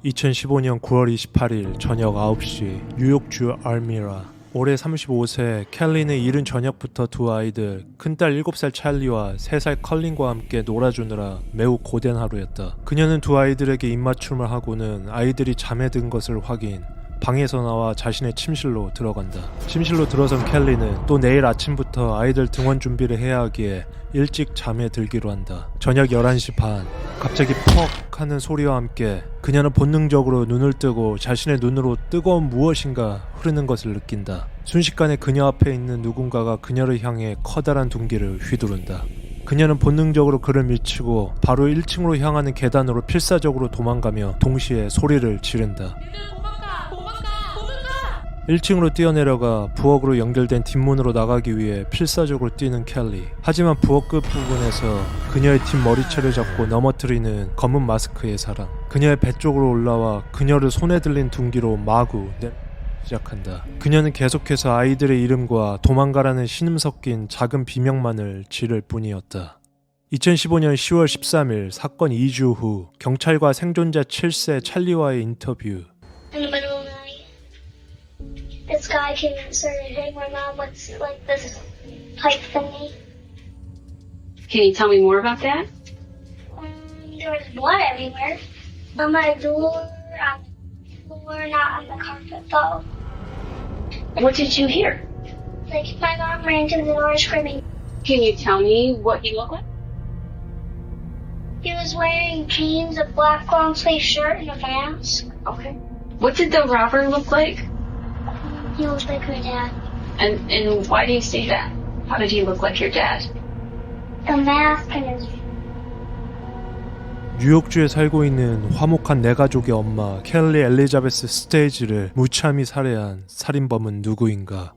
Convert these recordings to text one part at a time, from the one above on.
2015년 9월 28일 저녁 9시 뉴욕주 알미라. 올해 35세 켈리는 이른 저녁부터 두 아이들 큰딸 7살 찰리와 3살 컬린과 함께 놀아주느라 매우 고된 하루였다. 그녀는 두 아이들에게 입맞춤을 하고는 아이들이 잠에 든 것을 확인, 방에서 나와 자신의 침실로 들어간다. 침실로 들어선 켈리는 또 내일 아침부터 아이들 등원 준비를 해야 하기에 일찍 잠에 들기로 한다. 저녁 11시 반, 갑자기 퍽 하는 소리와 함께 그녀는 본능적으로 눈을 뜨고 자신의 눈으로 뜨거운 무엇인가 흐르는 것을 느낀다. 순식간에 그녀 앞에 있는 누군가가 그녀를 향해 커다란 둔기를 휘두른다. 그녀는 본능적으로 그를 밀치고 바로 1층으로 향하는 계단으로 필사적으로 도망가며 동시에 소리를 지른다. 1층으로 뛰어내려가 부엌으로 연결된 뒷문으로 나가기 위해 필사적으로 뛰는 켈리. 하지만 부엌 끝부분에서 그녀의 뒷머리채를 잡고 넘어뜨리는 검은 마스크의 사람. 그녀의 배 쪽으로 올라와 그녀를 손에 들린 둔기로 마구 시작한다. 그녀는 계속해서 아이들의 이름과 도망가라는 신음 섞인 작은 비명만을 지를 뿐이었다. 2015년 10월 13일 사건 2주 후 경찰과 생존자 7세 찰리와의 인터뷰. This guy came and started hitting my mom with like this pipe thingy. Can you tell me more about that? There was blood everywhere. On my door, on the floor, not on the carpet though. What did you hear? Like my mom ran to the door screaming. Can you tell me what he looked like? He was wearing jeans, a black long sleeve shirt, and a mask. Okay. What did the robber look like? He looked like my dad. And why do you say that? How did he look like your dad? The mask and his. 뉴욕주에 살고 있는 화목한 내 가족의 엄마 켈리 엘리자베스 스테이지를 무참히 살해한 살인범은 누구인가?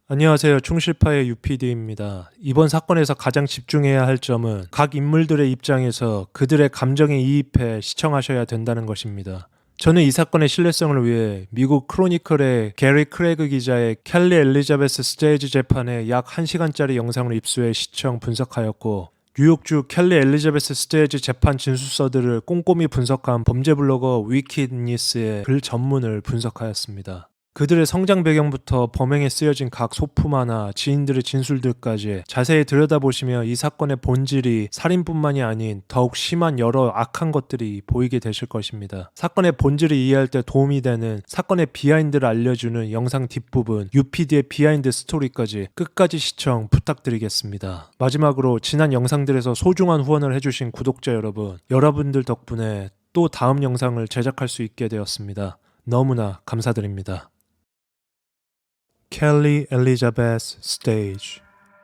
안녕하세요. 충실파의 UPD입니다. 이번 사건에서 가장 집중해야 할 점은 각 인물들의 입장에서 그들의 감정에 이입해 시청하셔야 된다는 것입니다. 저는 이 사건의 신뢰성을 위해 미국 크로니클의 게리 크레그 기자의 켈리 엘리자베스 스테이지 재판의 약 1시간짜리 영상을 입수해 시청 분석하였고, 뉴욕주 켈리 엘리자베스 스테이지 재판 진술서들을 꼼꼼히 분석한 범죄 블로거 위키니스의 글 전문을 분석하였습니다. 그들의 성장 배경부터 범행에 쓰여진 각 소품화나 지인들의 진술들까지 자세히 들여다보시며 이 사건의 본질이 살인뿐만이 아닌 더욱 심한 여러 악한 것들이 보이게 되실 것입니다. 사건의 본질을 이해할 때 도움이 되는 사건의 비하인드를 알려주는 영상 뒷부분 UPD의 비하인드 스토리까지 끝까지 시청 부탁드리겠습니다. 마지막으로 지난 영상들에서 소중한 후원을 해주신 구독자 여러분, 여러분들 덕분에 또 다음 영상을 제작할 수 있게 되었습니다. 너무나 감사드립니다. 켈리 엘리자베스 스테이지.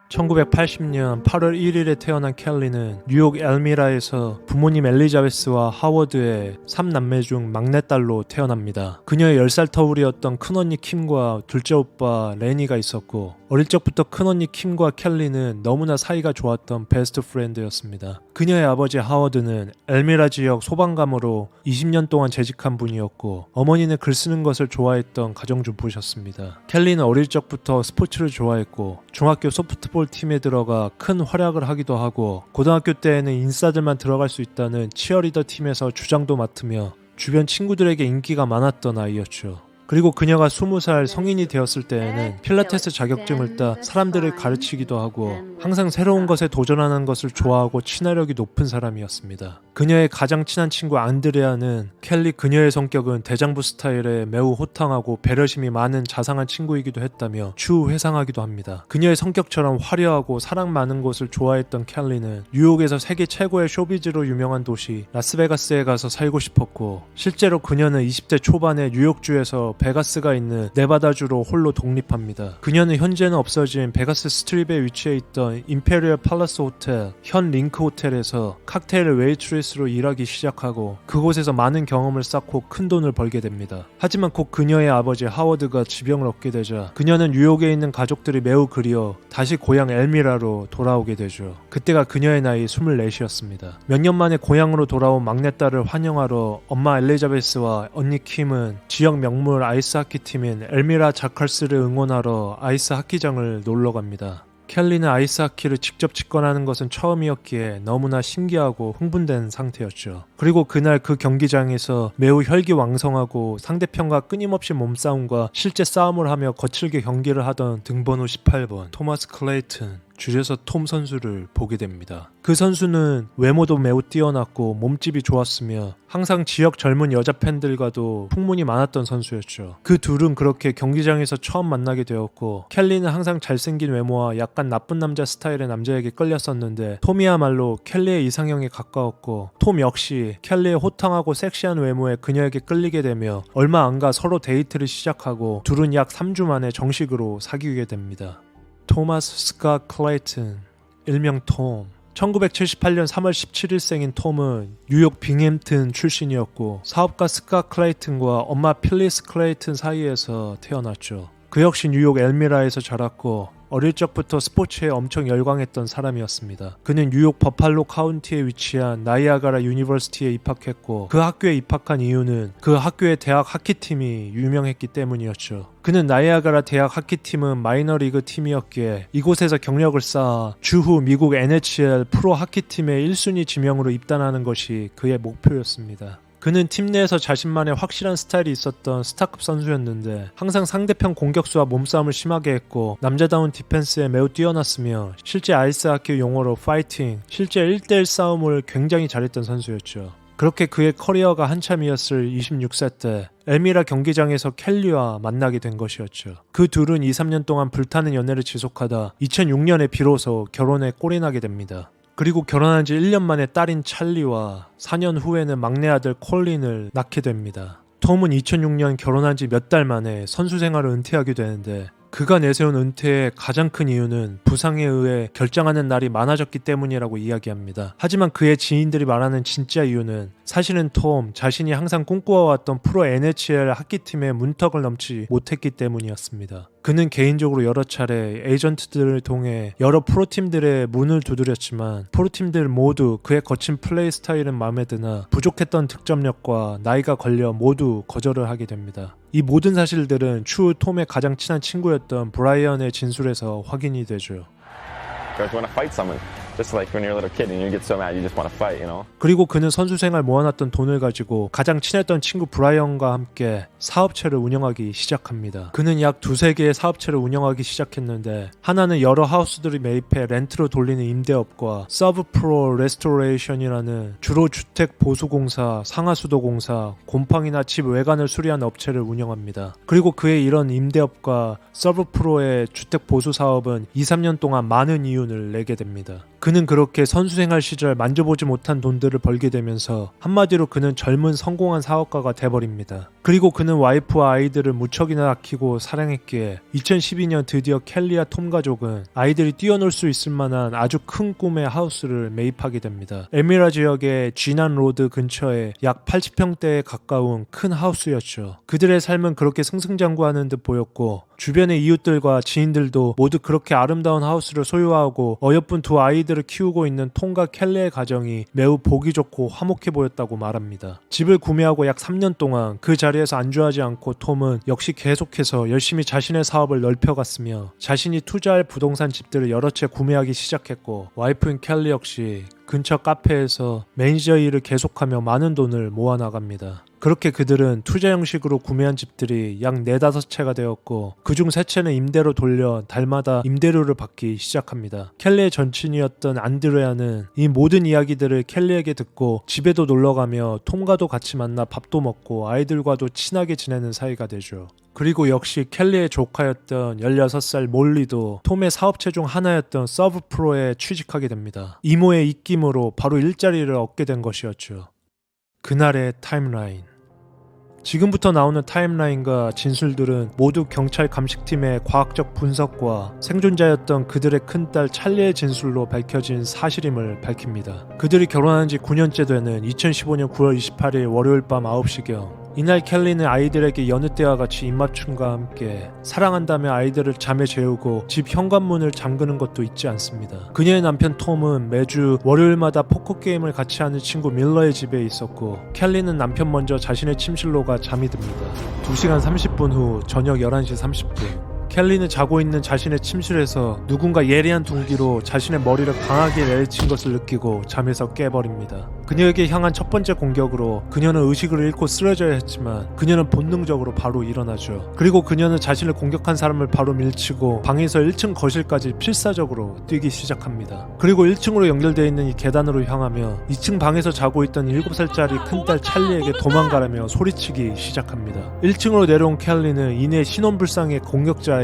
1980년 8월 1일에 태어난 켈리는 뉴욕 엘미라에서 부모님 엘리자베스와 하워드의 3남매 중 막내딸로 태어납니다. 그녀의 10살 터울이었던 큰언니 킴과 둘째 오빠 레니가 있었고, 어릴 적부터 큰언니 킴과 켈리는 너무나 사이가 좋았던 베스트 프렌드였습니다. 그녀의 아버지 하워드는 엘미라 지역 소방관으로 20년 동안 재직한 분이었고, 어머니는 글 쓰는 것을 좋아했던 가정주부셨습니다. 켈리는 어릴 적부터 스포츠를 좋아했고, 중학교 소프트볼 팀에 들어가 큰 활약을 하기도 하고, 고등학교 때에는 인싸들만 들어갈 수 있다는 치어리더 팀에서 주장도 맡으며 주변 친구들에게 인기가 많았던 아이였죠. 그리고 그녀가 20살 성인이 되었을 때에는 필라테스 자격증을 따 사람들을 가르치기도 하고 항상 새로운 것에 도전하는 것을 좋아하고 친화력이 높은 사람이었습니다. 그녀의 가장 친한 친구 안드레아는 켈리 그녀의 성격은 대장부 스타일에 매우 호탕하고 배려심이 많은 자상한 친구이기도 했다며 추회상하기도 합니다. 그녀의 성격처럼 화려하고 사랑 많은 곳을 좋아했던 켈리는 뉴욕에서 세계 최고의 쇼비즈로 유명한 도시 라스베가스에 가서 살고 싶었고, 실제로 그녀는 20대 초반에 뉴욕주에서 베가스가 있는 네바다주로 홀로 독립합니다. 그녀는 현재는 없어진 베가스 스트립에 위치해 있던 임페리얼 팔라스 호텔, 현 링크 호텔에서 칵테일 웨이트리스 엘리자베스로 일하기 시작하고 그곳에서 많은 경험을 쌓고 큰 돈을 벌게 됩니다. 하지만 곧 그녀의 아버지 하워드가 지병을 얻게 되자 그녀는 뉴욕에 있는 가족들이 매우 그리워 다시 고향 엘미라로 돌아오게 되죠. 그때가 그녀의 나이 24이었습니다. 몇 년 만에 고향으로 돌아온 막내딸을 환영하러 엄마 엘리자베스와 언니 킴은 지역 명물 아이스하키 팀인 엘미라 자칼스를 응원하러 아이스하키장을 놀러 갑니다. 켈리는 아이스하키를 직접 직관하는 것은 처음이었기에 너무나 신기하고 흥분된 상태였죠. 그리고 그날 그 경기장에서 매우 혈기왕성하고 상대편과 끊임없이 몸싸움과 실제 싸움을 하며 거칠게 경기를 하던 등번호 18번 토마스 클레이튼, 줄여서 톰 선수를 보게 됩니다. 그 선수는 외모도 매우 뛰어났고 몸집이 좋았으며 항상 지역 젊은 여자 팬들과도 풍문이 많았던 선수였죠. 그 둘은 그렇게 경기장에서 처음 만나게 되었고 켈리는 항상 잘생긴 외모와 약간 나쁜 남자 스타일의 남자에게 끌렸었는데 톰이야말로 켈리의 이상형에 가까웠고 톰 역시 켈리의 호탕하고 섹시한 외모에 그녀에게 끌리게 되며 얼마 안 가 서로 데이트를 시작하고 둘은 약 3주 만에 정식으로 사귀게 됩니다. 토마스 스캇 클레이튼, 일명 톰. 1978년 3월 17일생인 톰은 뉴욕 빙햄튼 출신이었고 사업가 스캇 클레이튼과 엄마 필리스 클레이튼 사이에서 태어났죠. 그 역시 뉴욕 엘미라에서 자랐고 어릴 적부터 스포츠에 엄청 열광했던 사람이었습니다. 그는 뉴욕 버팔로 카운티에 위치한 나이아가라 유니버시티에 입학했고 그 학교에 입학한 이유는 그 학교의 대학 하키팀이 유명했기 때문이었죠. 그는 나이아가라 대학 하키팀은 마이너리그 팀이었기에 이곳에서 경력을 쌓아 주후 미국 NHL 프로 하키팀의 1순위 지명으로 입단하는 것이 그의 목표였습니다. 그는 팀 내에서 자신만의 확실한 스타일이 있었던 스타급 선수였는데 항상 상대편 공격수와 몸싸움을 심하게 했고 남자다운 디펜스에 매우 뛰어났으며 실제 아이스하키 용어로 파이팅, 실제 1대1 싸움을 굉장히 잘했던 선수였죠. 그렇게 그의 커리어가 한참이었을 26세 때 엘미라 경기장에서 켈리와 만나게 된 것이었죠. 그 둘은 2-3년 동안 불타는 연애를 지속하다 2006년에 비로소 결혼에 꼴이 나게 됩니다. 그리고 결혼한 지 1년 만에 딸인 찰리와 4년 후에는 막내 아들 콜린을 낳게 됩니다. 톰은 2006년 결혼한 지 몇 달 만에 선수 생활을 은퇴하게 되는데 그가 내세운 은퇴의 가장 큰 이유는 부상에 의해 결정하는 날이 많아졌기 때문이라고 이야기합니다. 하지만 그의 지인들이 말하는 진짜 이유는 사실은 톰 자신이 항상 꿈꿔왔던 프로 NHL 하키팀의 문턱을 넘지 못했기 때문이었습니다. 그는 개인적으로 여러 차례 에이전트들을 통해 여러 프로팀들의 문을 두드렸지만 프로팀들 모두 그의 거친 플레이 스타일은 마음에 드나 부족했던 득점력과 나이가 걸려 모두 거절을 하게 됩니다. 이 모든 사실들은 추후 톰의 가장 친한 친구였던 브라이언의 진술에서 확인이 되죠. Guys want to fight someone, just like when you're a little kid and you get so mad you just want to fight, you know. 그리고 그는 선수 생활 모아놨던 돈을 가지고 가장 친했던 친구 브라이언과 함께 사업체를 운영하기 시작합니다. 그는 약 2-3개의 사업체를 운영하기 시작했는데 하나는 여러 하우스들이 매입해 렌트로 돌리는 임대업과 서브 프로 레스토레이션이라는 주로 주택 보수공사, 상하수도공사, 곰팡이나 집 외관을 수리하는 업체를 운영합니다. 그리고 그의 이런 임대업과 서브 프로의 주택 보수 사업은 2-3년 동안 많은 이윤을 내게 됩니다. 그는 그렇게 선수생활 시절 만져보지 못한 돈들을 벌게 되면서 한마디로 그는 젊은 성공한 사업가가 돼버립니다. 그리고 그는 와이프와 아이들을 무척이나 아끼고 사랑했기에 2012년 드디어 켈리와 톰 가족은 아이들이 뛰어놀 수 있을 만한 아주 큰 꿈의 하우스를 매입하게 됩니다. 에미라 지역의 쥐난 로드 근처에 약 80평대에 가까운 큰 하우스였죠. 그들의 삶은 그렇게 승승장구하는 듯 보였고 주변의 이웃들과 지인들도 모두 그렇게 아름다운 하우스를 소유하고 어여쁜 두 아이들을 키우고 있는 톰과 켈리의 가정이 매우 보기 좋고 화목해 보였다고 말합니다. 집을 구매하고 약 3년 동안 그 자리에서 안주하지 않고 톰은 역시 계속해서 열심히 자신의 사업을 넓혀갔으며 자신이 투자할 부동산 집들을 여러 채 구매하기 시작했고 와이프인 켈리 역시 근처 카페에서 매니저 일을 계속하며 많은 돈을 모아나갑니다. 그렇게 그들은 투자 형식으로 구매한 집들이 약 4-5채가 되었고 그중 3채는 임대로 돌려 달마다 임대료를 받기 시작합니다. 켈리의 전친이었던 안드레아는 이 모든 이야기들을 켈리에게 듣고 집에도 놀러가며 톰과도 같이 만나 밥도 먹고 아이들과도 친하게 지내는 사이가 되죠. 그리고 역시 켈리의 조카였던 16살 몰리도 톰의 사업체 중 하나였던 서브 프로에 취직하게 됩니다. 이모의 입김으로 바로 일자리를 얻게 된 것이었죠. 그날의 타임라인. 지금부터 나오는 타임라인과 진술들은 모두 경찰 감식팀의 과학적 분석과 생존자였던 그들의 큰딸 찰리의 진술로 밝혀진 사실임을 밝힙니다. 그들이 결혼한 지 9년째 되는 2015년 9월 28일 월요일 밤 9시경 이날 켈리는 아이들에게 여느 때와 같이 입맞춤과 함께 사랑한다며 아이들을 잠에 재우고 집 현관문을 잠그는 것도 잊지 않습니다. 그녀의 남편 톰은 매주 월요일마다 포커게임을 같이 하는 친구 밀러의 집에 있었고 켈리는 남편 먼저 자신의 침실로 가 잠이 듭니다. 2시간 30분 후 저녁 11시 30분 켈리는 자고 있는 자신의 침실에서 누군가 예리한 둔기로 자신의 머리를 강하게 내리친 것을 느끼고 잠에서 깨버립니다. 그녀에게 향한 첫 번째 공격으로 그녀는 의식을 잃고 쓰러져야 했지만 그녀는 본능적으로 바로 일어나죠. 그리고 그녀는 자신을 공격한 사람을 바로 밀치고 방에서 1층 거실까지 필사적으로 뛰기 시작합니다. 그리고 1층으로 연결되어 있는 이 계단으로 향하며 2층 방에서 자고 있던 7살짜리 큰딸 찰리에게 도망가라며 소리치기 시작합니다. 1층으로 내려온 켈리는 이내 신원불상의 공격자에게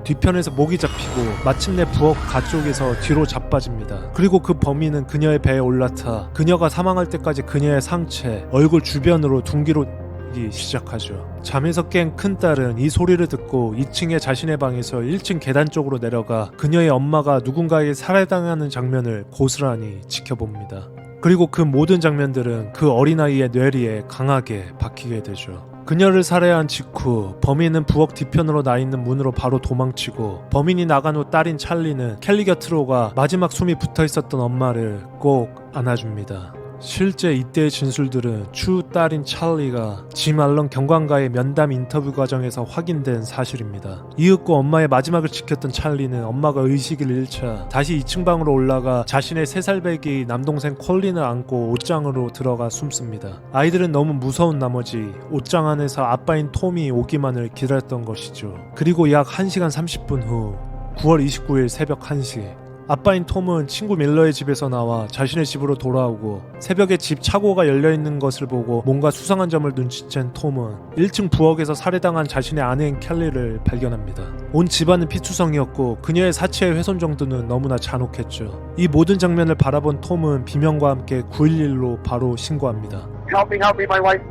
뒤편에서 목이 잡히고 마침내 부엌 가쪽에서 뒤로 자빠집니다. 그리고 그 범인은 그녀의 배에 올라타 그녀가 사망할 때까지 그녀의 상체, 얼굴 주변으로 둔기로 기 시작하죠. 잠에서 깬 큰딸은 이 소리를 듣고 2층의 자신의 방에서 1층 계단 쪽으로 내려가 그녀의 엄마가 누군가에게 살해당하는 장면을 고스란히 지켜봅니다. 그리고 그 모든 장면들은 그 어린아이의 뇌리에 강하게 박히게 되죠. 그녀를 살해한 직후 범인은 부엌 뒤편으로 나 있는 문으로 바로 도망치고 범인이 나간 후 딸인 찰리는 켈리 곁으로 가 마지막 숨이 붙어 있었던 엄마를 꼭 안아줍니다. 실제 이때의 진술들은 추 딸인 찰리가 짐 알런 경관과의 면담 인터뷰 과정에서 확인된 사실입니다. 이윽고 엄마의 마지막을 지켰던 찰리는 엄마가 의식을 잃자 다시 2층 방으로 올라가 자신의 3살 배기 남동생 콜린을 안고 옷장으로 들어가 숨습니다. 아이들은 너무 무서운 나머지 옷장 안에서 아빠인 톰이 오기만을 기다렸던 것이죠. 그리고 약 1시간 30분 후 9월 29일 새벽 1시 아빠인 톰은 친구 밀러의 집에서 나와 자신의 집으로 돌아오고 새벽에 집 차고가 열려있는 것을 보고 뭔가 수상한 점을 눈치챈 톰은 1층 부엌에서 살해당한 자신의 아내인 켈리를 발견합니다. 온 집안은 피투성이었고 그녀의 사체의 훼손 정도는 너무나 잔혹했죠. 이 모든 장면을 바라본 톰은 비명과 함께 911로 바로 신고합니다. Help me, my wife.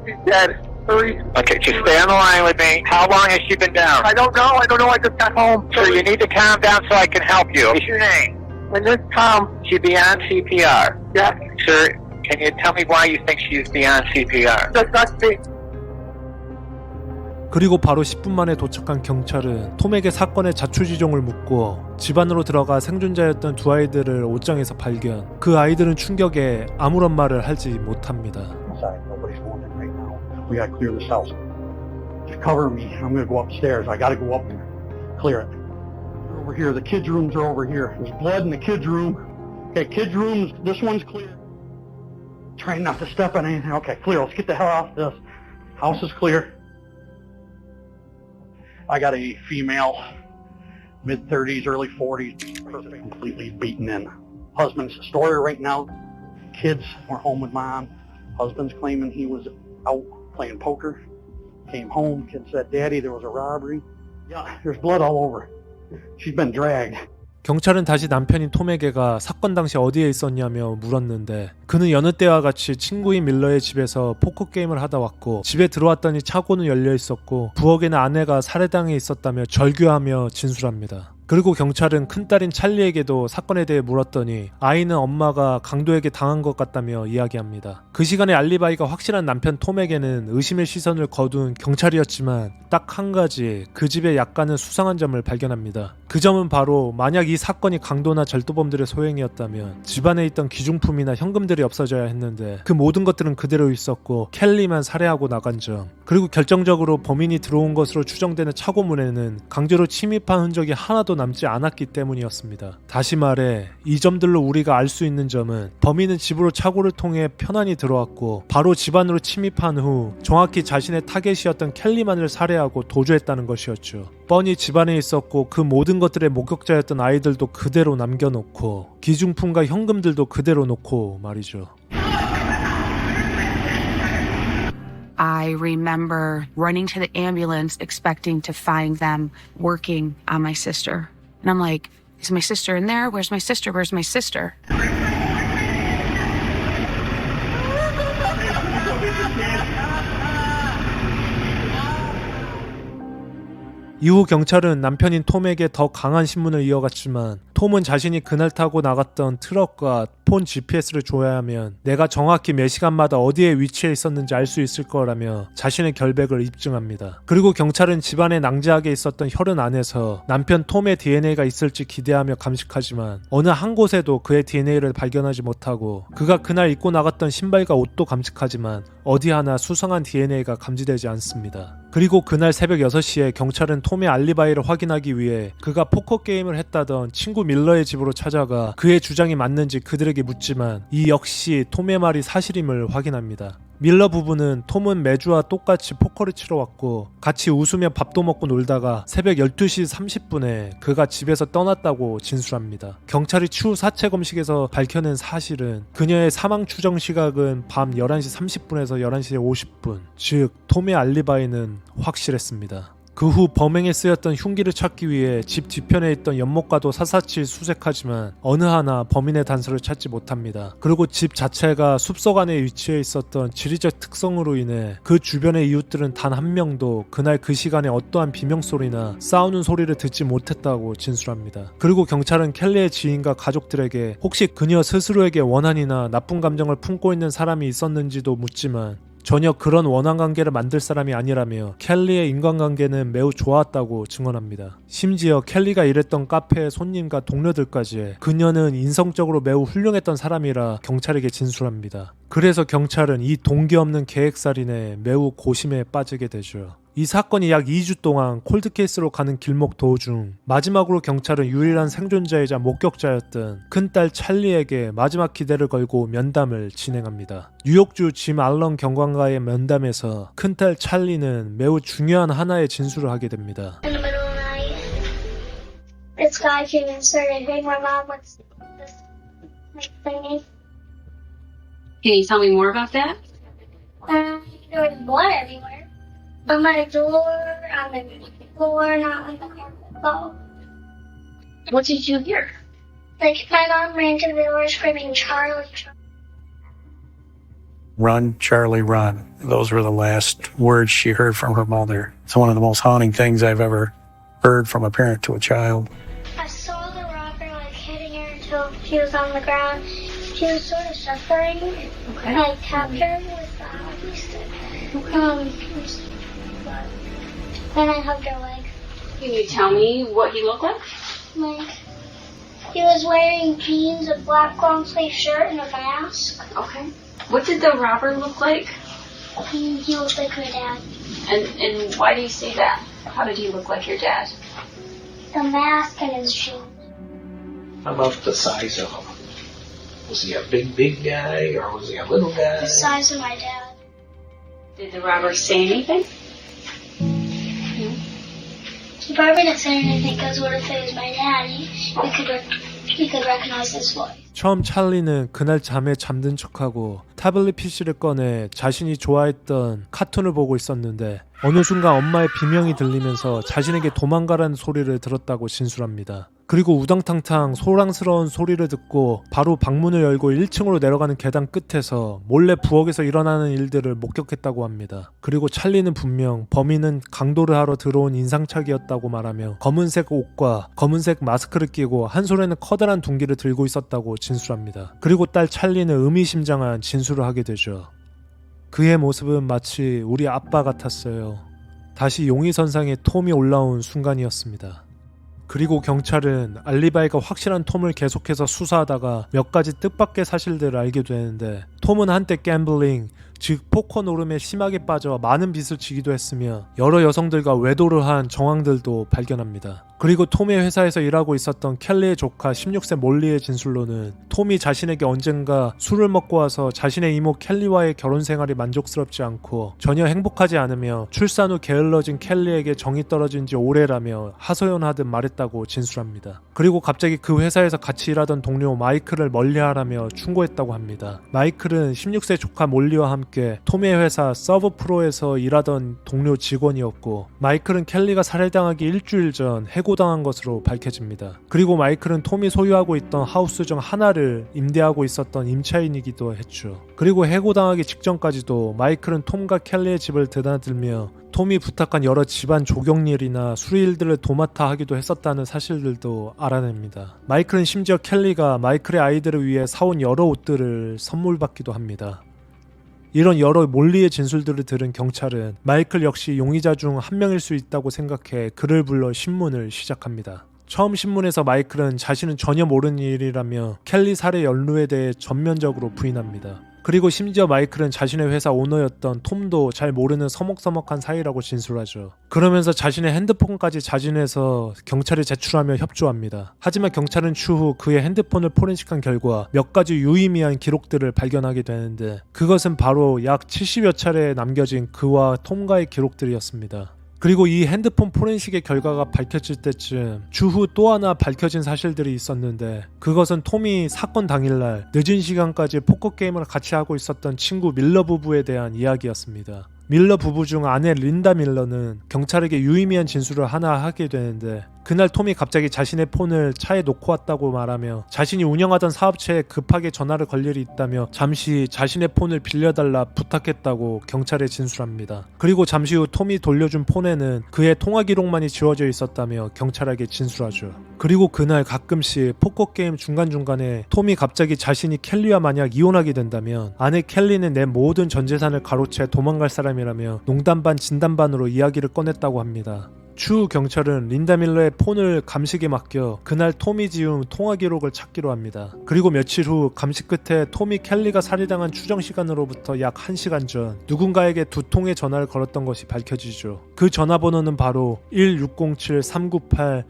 She's dead. Hurry. Okay, just stay on the line with me. How long has she been down? I don't know. I just got home. Sir, you need to calm down so I can help you. What's your name? My name's Tom. She's beyond CPR. Yeah. Sir, can you tell me why you think she's beyond CPR? Just not me. 그리고 바로 10분 만에 도착한 경찰은 톰에게 사건의 자초지종을 묻고 집 안으로 들어가 생존자였던 두 아이들을 옷장에서 발견. 그 아이들은 충격에 아무런 말을 하지 못합니다. Nobody's going in right now. We gotta clear this house. Just cover me. I'm gonna go upstairs. I gotta go up and clear it. They're over here. The kids' rooms are over here. There's blood in the kids' room. Okay, kids' rooms. This one's clear. Trying not to step on anything. Okay, clear. Let's get the hell out of this. House is clear. I got a female, mid-30s, early 40s, completely beaten in. Husband's story right now. Kids were home with mom. Husband's claiming he was out playing poker. Came home. Kid said, "Daddy, there was a robbery." Yeah, there's blood all over. She's been dragged. 경찰은 다시 남편인 톰에게가 사건 당시 어디에 있었냐며 물었는데 그는 여느 때와 같이 친구인 밀러의 집에서 포커게임을 하다 왔고 집에 들어왔더니 차고는 열려 있었고 부엌에는 아내가 살해당해 있었다며 절규하며 진술합니다. 그리고 경찰은 큰딸인 찰리에게도 사건에 대해 물었더니 아이는 엄마가 강도에게 당한 것 같다며 이야기합니다. 그 시간에 알리바이가 확실한 남편 톰에게는 의심의 시선을 거둔 경찰이었지만 딱 한 가지 그 집에 약간은 수상한 점을 발견합니다. 그 점은 바로 만약 이 사건이 강도나 절도범들의 소행이었다면 집안에 있던 귀중품이나 현금들이 없어져야 했는데 그 모든 것들은 그대로 있었고 켈리만 살해하고 나간 점, 그리고 결정적으로 범인이 들어온 것으로 추정되는 차고문에는 강제로 침입한 흔적이 하나도 남지 않았기 때문이었습니다. 다시 말해 이 점들로 우리가 알 수 있는 점은 범인은 집으로 차고를 통해 편안히 들어왔고 바로 집안으로 침입한 후 정확히 자신의 타겟이었던 켈리만을 살해하고 도주했다는 것이었죠. 뻔히 집안에 있었고 그 모든 것들의 목격자였던 아이들도 그대로 남겨놓고 귀중품과 현금들도 그대로 놓고 말이죠. I remember running to the ambulance expecting to find them working on my sister. And I'm like, is my sister in there? Where's my sister? Where's my sister? 이후 경찰은 남편인 톰에게 더 강한 신문을 이어갔지만 톰은 자신이 그날 타고 나갔던 트럭과 폰 GPS를 줘야 하면 내가 정확히 몇 시간마다 어디에 위치해 있었는지 알 수 있을 거라며 자신의 결백을 입증합니다. 그리고 경찰은 집안에 낭자하게 있었던 혈흔 안에서 남편 톰의 DNA가 있을지 기대하며 감식하지만 어느 한 곳에도 그의 DNA를 발견하지 못하고 그가 그날 입고 나갔던 신발과 옷도 감식하지만 어디 하나 수상한 DNA가 감지되지 않습니다. 그리고 그날 새벽 6시에 경찰은 톰의 알리바이를 확인하기 위해 그가 포커 게임을 했다던 친구 밀러의 집으로 찾아가 그의 주장이 맞는지 그들에게 묻지만 이 역시 톰의 말이 사실임을 확인합니다. 밀러 부부는 톰은 매주와 똑같이 포커를 치러 왔고 같이 웃으며 밥도 먹고 놀다가 새벽 12시 30분에 그가 집에서 떠났다고 진술합니다. 경찰이 추후 사체 검식에서 밝혀낸 사실은 그녀의 사망 추정 시각은 밤 11시 30분에서 11시 50분, 즉 톰의 알리바이는 확실했습니다. 그 후 범행에 쓰였던 흉기를 찾기 위해 집 뒤편에 있던 연못가도 샅샅이 수색하지만 어느 하나 범인의 단서를 찾지 못합니다. 그리고 집 자체가 숲속 안에 위치해 있었던 지리적 특성으로 인해 그 주변의 이웃들은 단 한 명도 그날 그 시간에 어떠한 비명소리나 싸우는 소리를 듣지 못했다고 진술합니다. 그리고 경찰은 켈리의 지인과 가족들에게 혹시 그녀 스스로에게 원한이나 나쁜 감정을 품고 있는 사람이 있었는지도 묻지만 전혀 그런 원한 관계를 만들 사람이 아니라며 켈리의 인간관계는 매우 좋았다고 증언합니다. 심지어 켈리가 일했던 카페의 손님과 동료들까지 그녀는 인성적으로 매우 훌륭했던 사람이라 경찰에게 진술합니다. 그래서 경찰은 이 동기 없는 계획살인에 매우 고심에 빠지게 되죠. 이 사건이 약 2주 동안 콜드케이스로 가는 길목 도중 마지막으로 경찰은 유일한 생존자이자 목격자였던 큰딸 찰리에게 마지막 기대를 걸고 면담을 진행합니다. 뉴욕주 짐 알런 경관과의 면담에서 큰딸 찰리는 매우 중요한 하나의 진술을 하게 됩니다. In the middle of the night, this guy came and started hitting my mom with this thingy. Can you tell me more about that? There was blood everywhere. On my door, on the floor, not on the carpet, though. What did you hear? Like, my mom ran to the door screaming, Charlie, Charlie. Run, Charlie, run. Those were the last words she heard from her mother. It's one of the most haunting things I've ever heard from a parent to a child. I saw the robber, like, hitting her until she was on the ground. She was sort of suffering. Okay. I tapped her with the hockey stick. Then I hugged her leg. Can you tell me what he looked like? Like, he was wearing jeans, a black long sleeve shirt, and a mask. Okay. What did the robber look like? He looked like my dad. And why do you say that? How did he look like your dad? The mask and his shoes. How about the size of him? Was he a big guy or was he a little guy? The size of my dad. Did the robber say anything? He probably didn't say anything because what if it was my dad? He could recognize his voice. 처음 찰리는 그날 잠에 잠든 척하고 타블릿 PC를 꺼내 자신이 좋아했던 카툰을 보고 있었는데 어느 순간 엄마의 비명이 들리면서 자신에게 도망가라는 소리를 들었다고 진술합니다. 그리고 우당탕탕 소랑스러운 소리를 듣고 바로 방문을 열고 1층으로 내려가는 계단 끝에서 몰래 부엌에서 일어나는 일들을 목격했다고 합니다. 그리고 찰리는 분명 범인은 강도를 하러 들어온 인상착의였다고 말하며 검은색 옷과 검은색 마스크를 끼고 한 손에는 커다란 둥기를 들고 있었다고 진술합니다. 그리고 딸 찰리는 의미심장한 진술을 하게 되죠. 그의 모습은 마치 우리 아빠 같았어요. 다시 용의선상에 톰이 올라온 순간이었습니다. 그리고 경찰은 알리바이가 확실한 톰을 계속해서 수사하다가 몇 가지 뜻밖의 사실들을 알게 되는데 톰은 한때 갬블링, 즉 포커 노름에 심하게 빠져 많은 빚을 지기도 했으며 여러 여성들과 외도를 한 정황들도 발견합니다. 그리고 톰의 회사에서 일하고 있었던 켈리의 조카 16세 몰리의 진술로는 톰이 자신에게 언젠가 술을 먹고 와서 자신의 이모 켈리와의 결혼 생활이 만족스럽지 않고 전혀 행복하지 않으며 출산 후 게을러진 켈리에게 정이 떨어진 지 오래라며 하소연하듯 말했다고 진술합니다. 그리고 갑자기 그 회사에서 같이 일하던 동료 마이클을 멀리하라며 충고했다고 합니다. 마이클은 16세 조카 몰리와 함께 톰의 회사 서브프로에서 일하던 동료 직원이었고 마이클은 켈리가 살해당하기 일주일 전 해고당한 것으로 밝혀집니다. 그리고 마이클은 톰이 소유하고 있던 하우스 중 하나를 임대하고 있었던 임차인이기도 했죠. 그리고 해고당하기 직전까지도 마이클은 톰과 켈리의 집을 드나들며 톰이 부탁한 여러 집안 조경일이나 수리일들을 도맡아 하기도 했었다는 사실들도 알아냅니다. 마이클은 심지어 켈리가 마이클의 아이들을 위해 사온 여러 옷들을 선물 받기도 합니다. 이런 여러 몰리의 진술들을 들은 경찰은 마이클 역시 용의자 중 한 명일 수 있다고 생각해 그를 불러 신문을 시작합니다. 처음 신문에서 마이클은 자신은 전혀 모르는 일이라며 켈리 살해 연루에 대해 전면적으로 부인합니다. 그리고 심지어 마이클은 자신의 회사 오너였던 톰도 잘 모르는 서먹서먹한 사이라고 진술하죠. 그러면서 자신의 핸드폰까지 자진해서 경찰에 제출하며 협조합니다. 하지만 경찰은 추후 그의 핸드폰을 포렌식한 결과 몇 가지 유의미한 기록들을 발견하게 되는데 그것은 바로 약 70여 차례 남겨진 그와 톰과의 기록들이었습니다. 그리고 이 핸드폰 포렌식의 결과가 밝혀질 때쯤 추후 또 하나 밝혀진 사실들이 있었는데 그것은 톰이 사건 당일날 늦은 시간까지 포커게임을 같이 하고 있었던 친구 밀러 부부에 대한 이야기였습니다. 밀러 부부 중 아내 린다 밀러는 경찰에게 유의미한 진술을 하나 하게 되는데 그날 톰이 갑자기 자신의 폰을 차에 놓고 왔다고 말하며 자신이 운영하던 사업체에 급하게 전화를 걸 일이 있다며 잠시 자신의 폰을 빌려달라 부탁했다고 경찰에 진술합니다. 그리고 잠시 후 톰이 돌려준 폰에는 그의 통화 기록만이 지워져 있었다며 경찰에게 진술하죠. 그리고 그날 가끔씩 포커게임 중간중간에 톰이 갑자기 자신이 켈리와 만약 이혼하게 된다면 아내 켈리는 내 모든 전재산을 가로채 도망갈 사람이라며 농담 반 진담 반으로 이야기를 꺼냈다고 합니다. 추후 경찰은 린다 밀러의 폰을 감식에 맡겨 그날 톰이 지운 통화 기록을 찾기로 합니다. 그리고 며칠 후 감식 끝에 톰이 켈리가 살해당한 추정 시간으로부터 약 1시간 전 누군가에게 2통의 전화를 걸었던 것이 밝혀지죠. 그 전화번호는 바로 1607-398.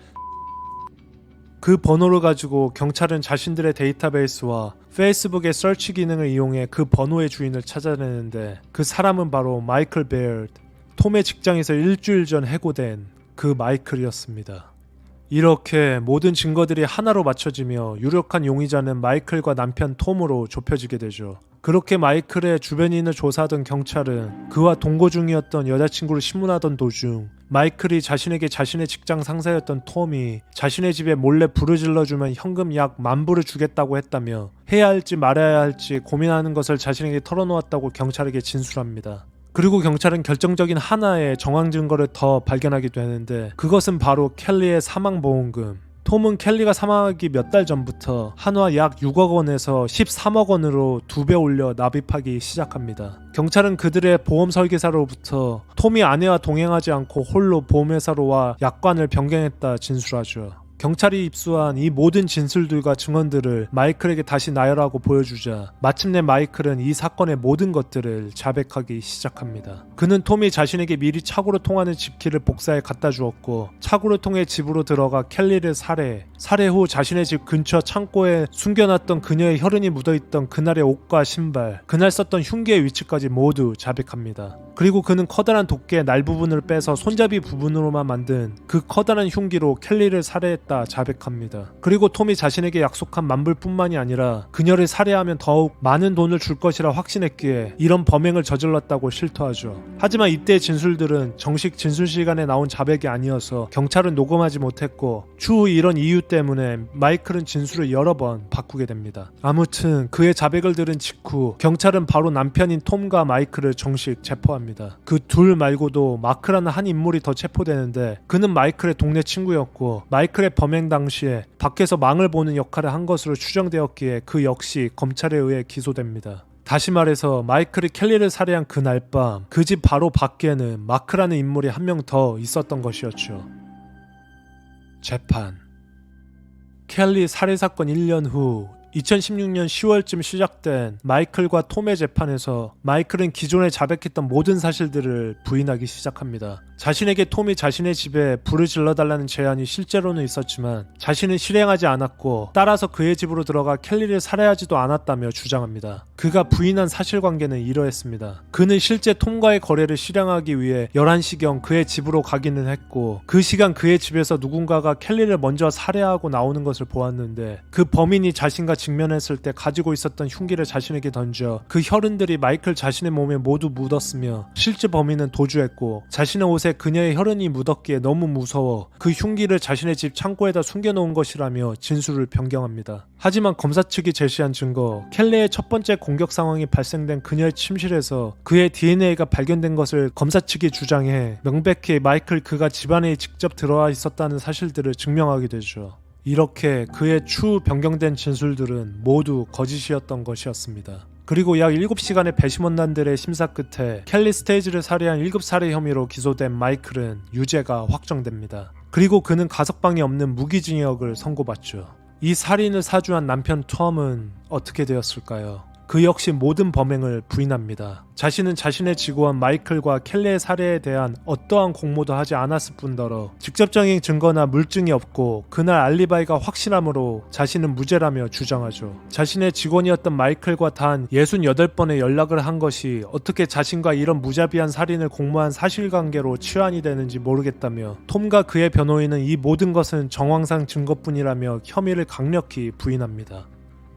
그 번호를 가지고 경찰은 자신들의 데이터베이스와 페이스북의 서치 기능을 이용해 그 번호의 주인을 찾아내는데 그 사람은 바로 마이클 베어드, 톰의 직장에서 일주일 전 해고된 그 마이클이었습니다. 이렇게 모든 증거들이 하나로 맞춰지며 유력한 용의자는 마이클과 남편 톰으로 좁혀지게 되죠. 그렇게 마이클의 주변인을 조사하던 경찰은 그와 동거 중이었던 여자친구를 신문하던 도중 마이클이 자신에게 자신의 직장 상사였던 톰이 자신의 집에 몰래 불을 질러주면 현금 약 10,000불을 주겠다고 했다며 해야 할지 말아야 할지 고민하는 것을 자신에게 털어놓았다고 경찰에게 진술합니다. 그리고 경찰은 결정적인 하나의 정황 증거를 더 발견하게 되는데 그것은 바로 켈리의 사망보험금. 톰은 켈리가 사망하기 몇 달 전부터 한화 약 6억 원에서 13억 원으로 2배 올려 납입하기 시작합니다. 경찰은 그들의 보험 설계사로부터 톰이 아내와 동행하지 않고 홀로 보험회사로와 약관을 변경했다 진술하죠. 경찰이 입수한 이 모든 진술들과 증언들을 마이클에게 다시 나열하고 보여주자 마침내 마이클은 이 사건의 모든 것들을 자백하기 시작합니다. 그는 톰이 자신에게 미리 차고를 통하는 집키를 복사해 갖다 주었고 차고를 통해 집으로 들어가 켈리를 살해 후 자신의 집 근처 창고에 숨겨놨던 그녀의 혈흔이 묻어있던 그날의 옷과 신발, 그날 썼던 흉기의 위치까지 모두 자백합니다. 그리고 그는 커다란 도끼의 날 부분을 빼서 손잡이 부분으로만 만든 그 커다란 흉기로 켈리를 살해했다 자백합니다. 그리고 톰이 자신에게 약속한 10,000불뿐만이 아니라 그녀를 살해하면 더욱 많은 돈을 줄 것이라 확신했기에 이런 범행을 저질렀다고 실토하죠. 하지만 이때의 진술들은 정식 진술 시간에 나온 자백이 아니어서 경찰은 녹음하지 못했고 추후 이런 이유 때문에 마이클은 진술을 여러 번 바꾸게 됩니다. 아무튼 그의 자백을 들은 직후 경찰은 바로 남편인 톰과 마이클을 정식 체포합니다. 그 둘 말고도 마크라는 한 인물이 더 체포되는데 그는 마이클의 동네 친구였고 마이클의 범행 당시에 밖에서 망을 보는 역할을 한 것으로 추정되었기에 그 역시 검찰에 의해 기소됩니다. 다시 말해서 마이클이 켈리를 살해한 그날 밤 그 집 바로 밖에는 마크라는 인물이 한 명 더 있었던 것이었죠. 재판. 켈리 살해 사건 1년 후 2016년 10월쯤 시작된 마이클과 톰의 재판에서 마이클은 기존에 자백했던 모든 사실들을 부인하기 시작합니다. 자신에게 톰이 자신의 집에 불을 질러달라는 제안이 실제로는 있었지만 자신은 실행하지 않았고 따라서 그의 집으로 들어가 켈리를 살해하지도 않았다며 주장합니다. 그가 부인한 사실관계는 이러했습니다. 그는 실제 톰과의 거래를 실행하기 위해 11시경 그의 집으로 가기는 했고 그 시간 그의 집에서 누군가가 켈리를 먼저 살해하고 나오는 것을 보았는데 그 범인이 자신과 직면했을 때 가지고 있었던 흉기를 자신에게 던져 그 혈흔들이 마이클 자신의 몸에 모두 묻었으며 실제 범인은 도주했고 자신의 옷에 곳에 그녀의 혈흔이 묻었기에 너무 무서워 그 흉기를 자신의 집 창고에다 숨겨놓은 것이라며 진술을 변경합니다. 하지만 검사 측이 제시한 증거, 켈리의 첫 번째 공격 상황이 발생된 그녀의 침실에서 그의 DNA가 발견된 것을 검사 측이 주장해 명백히 마이클 그가 집안에 직접 들어와 있었다는 사실들을 증명하게 되죠. 이렇게 그의 추후 변경된 진술들은 모두 거짓이었던 것이었습니다. 그리고 약 7시간의 배심원단들의 심사 끝에 켈리 스테이지를 살해한 1급 살해 혐의로 기소된 마이클은 유죄가 확정됩니다. 그리고 그는 가석방이 없는 무기징역을 선고받죠. 이 살인을 사주한 남편 톰은 어떻게 되었을까요? 그 역시 모든 범행을 부인합니다. 자신은 자신의 직원 마이클과 켈리의 살해에 대한 어떠한 공모도 하지 않았을 뿐더러 직접적인 증거나 물증이 없고 그날 알리바이가 확실하므로 자신은 무죄라며 주장하죠. 자신의 직원이었던 마이클과 단 68번의 연락을 한 것이 어떻게 자신과 이런 무자비한 살인을 공모한 사실관계로 치환이 되는지 모르겠다며 톰과 그의 변호인은 이 모든 것은 정황상 증거뿐이라며 혐의를 강력히 부인합니다.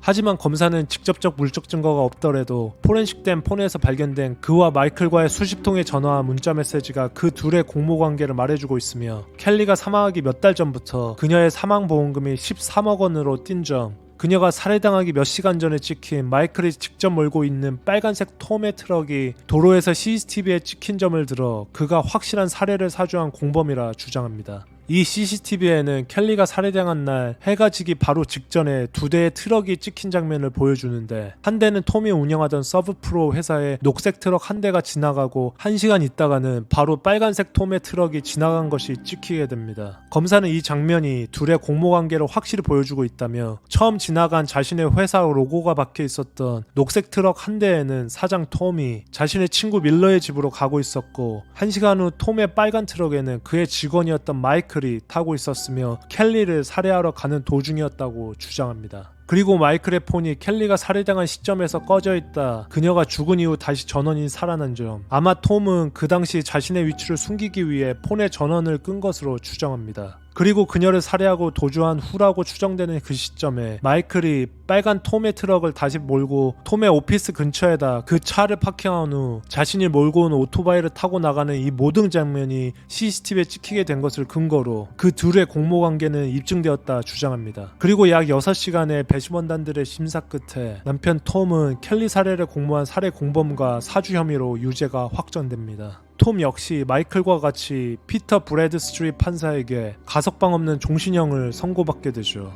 하지만 검사는 직접적 물적 증거가 없더라도 포렌식된 폰에서 발견된 그와 마이클과의 수십 통의 전화와 문자 메시지가 그 둘의 공모관계를 말해주고 있으며 켈리가 사망하기 몇 달 전부터 그녀의 사망보험금이 13억 원으로 뛴 점, 그녀가 살해당하기 몇 시간 전에 찍힌 마이클이 직접 몰고 있는 빨간색 톰의 트럭이 도로에서 CCTV에 찍힌 점을 들어 그가 확실한 살해를 사주한 공범이라 주장합니다. 이 CCTV에는 켈리가 살해당한 날 해가 지기 바로 직전에 두 대의 트럭이 찍힌 장면을 보여주는데 한 대는 톰이 운영하던 서브프로 회사의 녹색 트럭 한 대가 지나가고 1시간 있다가는 바로 빨간색 톰의 트럭이 지나간 것이 찍히게 됩니다. 검사는 이 장면이 둘의 공모관계를 확실히 보여주고 있다며 처음 지나간 자신의 회사 로고가 박혀 있었던 녹색 트럭 한 대에는 사장 톰이 자신의 친구 밀러의 집으로 가고 있었고 1시간 후 톰의 빨간 트럭에는 그의 직원이었던 마이클이 타고 있었으며 켈리를 살해하러 가는 도중이었다고 주장합니다. 그리고 마이클의 폰이 켈리가 살해당한 시점에서 꺼져 있다. 그녀가 죽은 이후 다시 전원이 살아난 점. 아마 톰은 그 당시 자신의 위치를 숨기기 위해 폰의 전원을 끈 것으로 추정합니다. 그리고 그녀를 살해하고 도주한 후라고 추정되는 그 시점에 마이클이 빨간 톰의 트럭을 다시 몰고 톰의 오피스 근처에다 그 차를 파킹한 후 자신이 몰고 온 오토바이를 타고 나가는 이 모든 장면이 CCTV에 찍히게 된 것을 근거로 그 둘의 공모관계는 입증되었다 주장합니다. 그리고 약 6시간의 배심원단들의 심사 끝에 남편 톰은 켈리 살해를 공모한 살해 공범과 사주 혐의로 유죄가 확정됩니다. 톰 역시 마이클과 같이 피터 브래드스트리 판사에게 가석방 없는 종신형을 선고받게 되죠.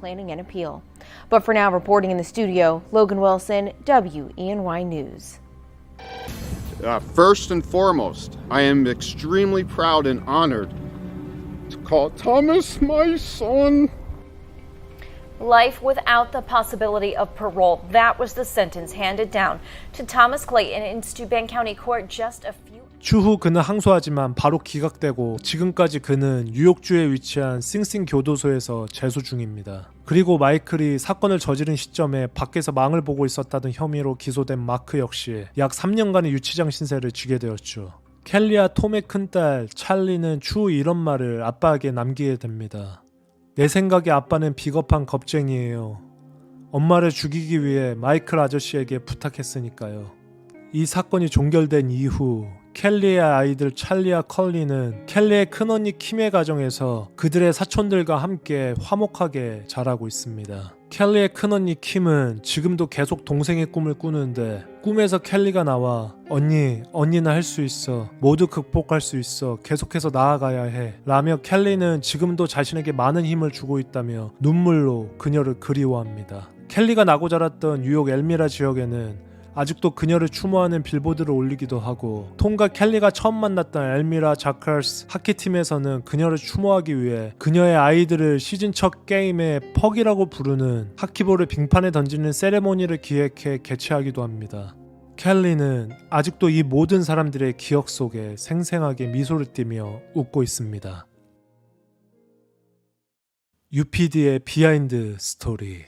Planning an appeal. But for now, reporting in the studio, Logan Wilson, WENY News. First and foremost, I am extremely proud and honored to call Thomas my son. Life without the possibility of parole. That was the sentence handed down to Thomas Clayton in Steuben County Court just a few. 추후 그는 항소하지만 바로 기각되고 지금까지 그는 뉴욕주에 위치한 싱싱 교도소에서 재소 중입니다. 그리고 마이클이 사건을 저지른 시점에 밖에서 망을 보고 있었다는 혐의로 기소된 마크 역시 약 3년간의 유치장 신세를 지게 되었죠. 켈리와 톰의 큰딸 찰리는 추후 이런 말을 아빠에게 남기게 됩니다. 내 생각에 아빠는 비겁한 겁쟁이에요. 엄마를 죽이기 위해 마이클 아저씨에게 부탁했으니까요. 이 사건이 종결된 이후 켈리의 아이들 찰리와 컬리는 켈리의 큰언니 킴의 가정에서 그들의 사촌들과 함께 화목하게 자라고 있습니다. 켈리의 큰언니 킴은 지금도 계속 동생의 꿈을 꾸는데 꿈에서 켈리가 나와 언니는 할 수 있어. 모두 극복할 수 있어. 계속해서 나아가야 해. 라며 켈리는 지금도 자신에게 많은 힘을 주고 있다며 눈물로 그녀를 그리워합니다. 켈리가 나고 자랐던 뉴욕 엘미라 지역에는 아직도 그녀를 추모하는 빌보드를 올리기도 하고 톰과 켈리가 처음 만났던 엘미라 자커스 하키팀에서는 그녀를 추모하기 위해 그녀의 아이들을 시즌 첫 게임에 퍽이라고 부르는 하키볼을 빙판에 던지는 세레모니를 기획해 개최하기도 합니다. 켈리는 아직도 이 모든 사람들의 기억 속에 생생하게 미소를 띠며 웃고 있습니다. UPD의 비하인드 스토리.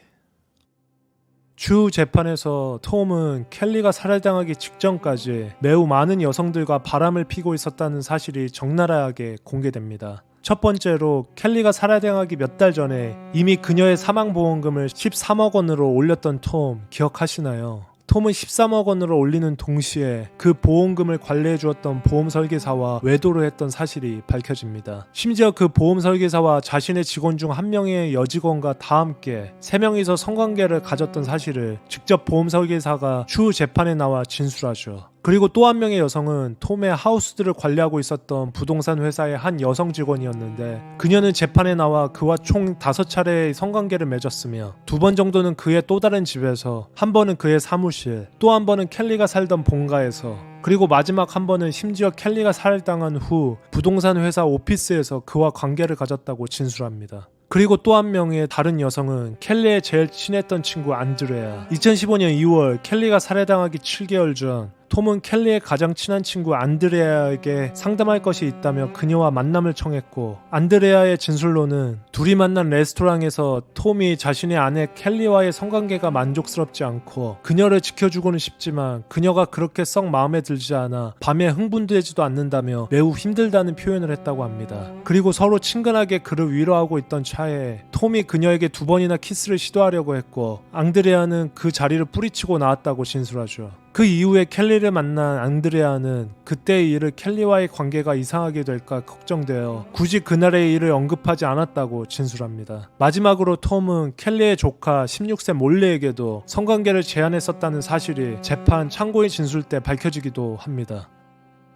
추후 재판에서 톰은 켈리가 살해당하기 직전까지 매우 많은 여성들과 바람을 피고 있었다는 사실이 적나라하게 공개됩니다. 첫 번째로 켈리가 살해당하기 몇 달 전에 이미 그녀의 사망보험금을 13억 원으로 올렸던 톰 기억하시나요? 톰은 13억 원으로 올리는 동시에 그 보험금을 관리해 주었던 보험 설계사와 외도를 했던 사실이 밝혀집니다. 심지어 그 보험 설계사와 자신의 직원 중 한 명의 여직원과 다 함께 3명이서 성관계를 가졌던 사실을 직접 보험 설계사가 추후 재판에 나와 진술하죠. 그리고 또 한 명의 여성은 톰의 하우스들을 관리하고 있었던 부동산 회사의 한 여성 직원이었는데 그녀는 재판에 나와 그와 총 5차례의 성관계를 맺었으며 2번 정도는 그의 또 다른 집에서, 한 번은 그의 사무실, 또 한 번은 켈리가 살던 본가에서, 그리고 마지막 한 번은 심지어 켈리가 살해당한 후 부동산 회사 오피스에서 그와 관계를 가졌다고 진술합니다. 그리고 또 한 명의 다른 여성은 켈리의 제일 친했던 친구 안드레아. 2015년 2월 켈리가 살해당하기 7개월 전 톰은 켈리의 가장 친한 친구 안드레아에게 상담할 것이 있다며 그녀와 만남을 청했고, 안드레아의 진술로는 둘이 만난 레스토랑에서 톰이 자신의 아내 켈리와의 성관계가 만족스럽지 않고 그녀를 지켜주고는 싶지만 그녀가 그렇게 썩 마음에 들지 않아 밤에 흥분되지도 않는다며 매우 힘들다는 표현을 했다고 합니다. 그리고 서로 친근하게 그를 위로하고 있던 차에 톰이 그녀에게 2번이나 키스를 시도하려고 했고 안드레아는 그 자리를 뿌리치고 나왔다고 진술하죠. 그 이후에 켈리를 만난 안드레아는 그때의 일을 켈리와의 관계가 이상하게 될까 걱정되어 굳이 그날의 일을 언급하지 않았다고 진술합니다. 마지막으로 톰은 켈리의 조카 16세 몰레에게도 성관계를 제안했었다는 사실이 재판 참고인 진술 때 밝혀지기도 합니다.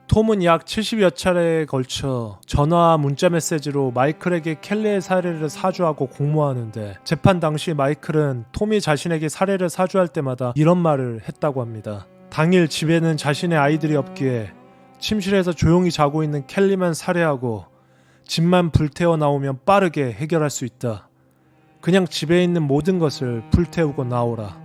톰은 약 70여 차례에 걸쳐 전화와 문자 메시지로 마이클에게 켈리의 살해를 사주하고 공모하는데 재판 당시 마이클은 톰이 자신에게 살해를 사주할 때마다 이런 말을 했다고 합니다. 당일 집에는 자신의 아이들이 없기에 침실에서 조용히 자고 있는 켈리만 살해하고 집만 불태워 나오면 빠르게 해결할 수 있다. 그냥 집에 있는 모든 것을 불태우고 나오라.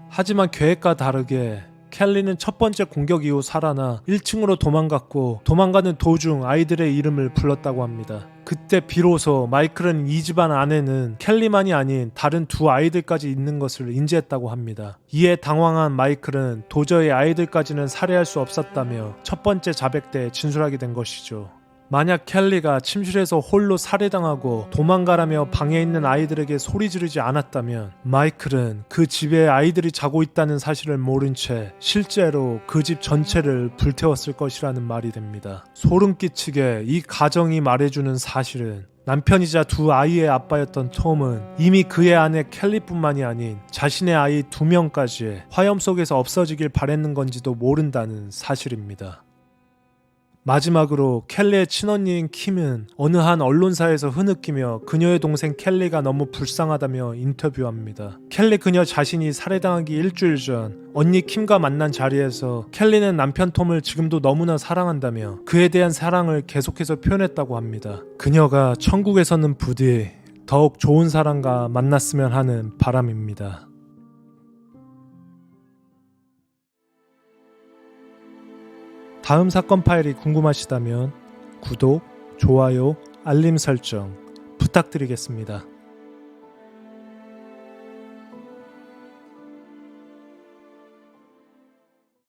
하지만 계획과 다르게 켈리는 첫 번째 공격 이후 살아나 1층으로 도망갔고 도망가는 도중 아이들의 이름을 불렀다고 합니다. 그때 비로소 마이클은 이 집안 안에는 켈리만이 아닌 다른 2 아이들까지 있는 것을 인지했다고 합니다. 이에 당황한 마이클은 도저히 아이들까지는 살해할 수 없었다며 첫 번째 자백 때 진술하게 된 것이죠. 만약 켈리가 침실에서 홀로 살해당하고 도망가라며 방에 있는 아이들에게 소리 지르지 않았다면 마이클은 그 집에 아이들이 자고 있다는 사실을 모른 채 실제로 그 집 전체를 불태웠을 것이라는 말이 됩니다. 소름 끼치게 이 가정이 말해주는 사실은 남편이자 2 아이의 아빠였던 톰은 이미 그의 아내 켈리뿐만이 아닌 자신의 아이 2명까지 화염 속에서 없어지길 바랬는 건지도 모른다는 사실입니다. 마지막으로 켈리의 친언니인 킴은 어느 한 언론사에서 흐느끼며 그녀의 동생 켈리가 너무 불쌍하다며 인터뷰합니다. 켈리 그녀 자신이 살해당하기 일주일 전 언니 킴과 만난 자리에서 켈리는 남편 톰을 지금도 너무나 사랑한다며 그에 대한 사랑을 계속해서 표현했다고 합니다. 그녀가 천국에서는 부디 더욱 좋은 사람과 만났으면 하는 바람입니다. 다음 사건 파일이 궁금하시다면 구독, 좋아요, 알림 설정 부탁드리겠습니다.